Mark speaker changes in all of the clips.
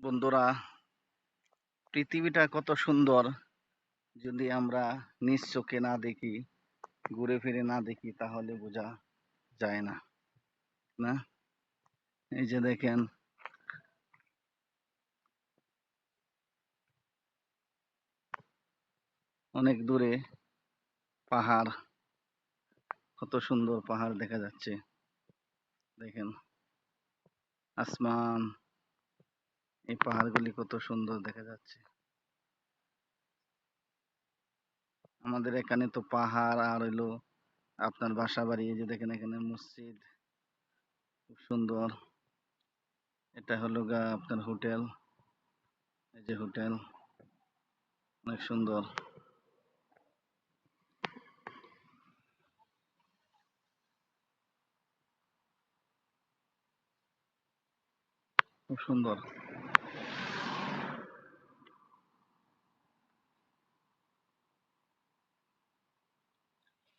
Speaker 1: বন্ধুরা, পৃথিবীটা কত সুন্দর। যদি আমরা নিজ চোখে না দেখি, ঘুরে ফিরে না দেখি, তাহলে বোঝা যায় না। না, এই যে দেখেন, অনেক দূরে পাহাড়, কত সুন্দর পাহাড় দেখা যাচ্ছে। দেখেন আসমান, এই পাহাড়গুলি কত সুন্দর দেখা যাচ্ছে। আমাদের এখানে তো পাহাড় আর হইলো আপনার বাসা বাড়ি। এই যে দেখেন, এখানে মসজিদ খুব সুন্দর। এটা হলো আপনার হোটেল। এই যে হোটেল, অনেক সুন্দর, খুব সুন্দর।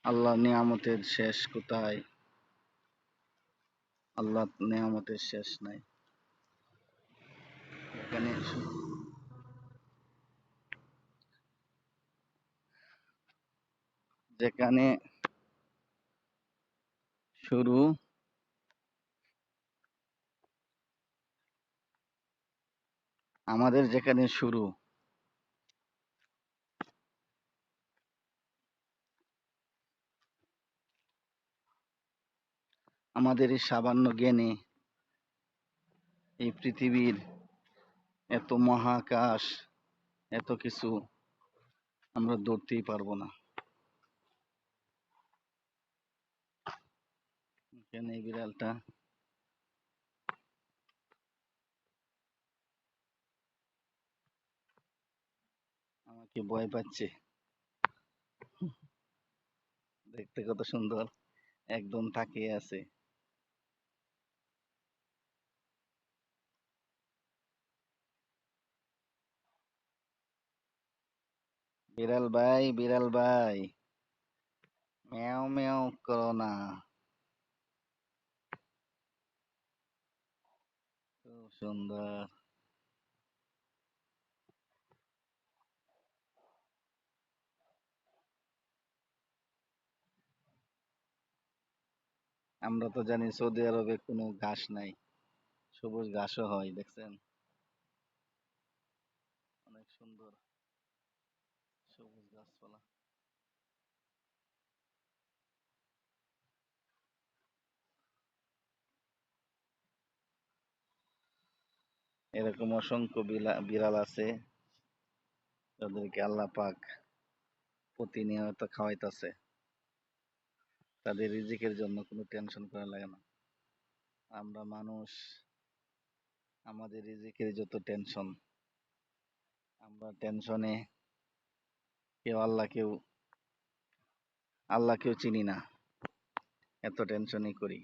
Speaker 1: আল্লাহর নিয়ামতের শেষ কোথায়? আল্লাহর নিয়ামতের শেষ নাই। এখানে যেখানে শুরু আমাদের, যেখানে শুরু আমাদের এই সামান্য জ্ঞানে এই পৃথিবীর এত মহাকাশ, এত কিছু আমরা ধরতেই পারবো না। এখানে এই বিড়ালটা আমাকে ভয় পাচ্ছে। দেখতে কত সুন্দর, একদম তাকিয়ে আছে। বিড়াল ভাই, বিড়াল ভাই, ম্যাও ম্যাও করো না। খুব সুন্দর। আমরা তো জানি সৌদি আরবে কোনো ঘাস নাই, সবুজ ঘাসও হয়। দেখছেন, অনেক সুন্দর সবুজ গাছপালা। এরকম অসংখ্য বিড়াল আছে, যাদেরকে আল্লাহ পাক প্রতিনিয়ত খাওয়াইতেছে। তাদের রিজিকের জন্য কোনো টেনশন করা লাগে না। আমরা মানুষ, আমাদের রিজিকের যত টেনশন, আমরা টেনশনে কেউ আল্লাহকেও চিনি না, এত টেনশনই করি।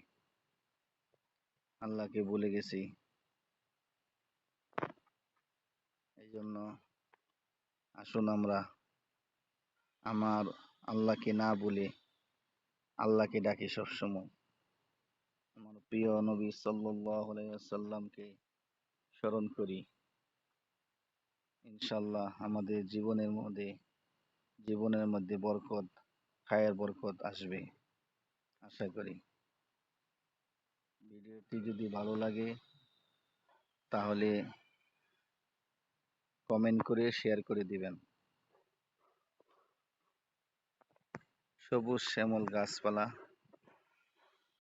Speaker 1: আল্লাহকে ভুলে গেছি। এই জন্য আসুন আমরা আমার আল্লাহকে না ভুলে আল্লাহকে ডাকি সবসময়। আমার প্রিয় নবী সাল্লাল্লাহু আলাইহি ওয়াসাল্লামকে স্মরণ করি। ইনশাআল্লাহ আমাদের জীবনের মধ্যে বরকত, খায়ের বরকত আসবে, আশা করি। ভিডিওটি যদি ভালো লাগে তাহলে কমেন্ট করে শেয়ার করে দিবেন। সবুজ শ্যামল গাছপালা,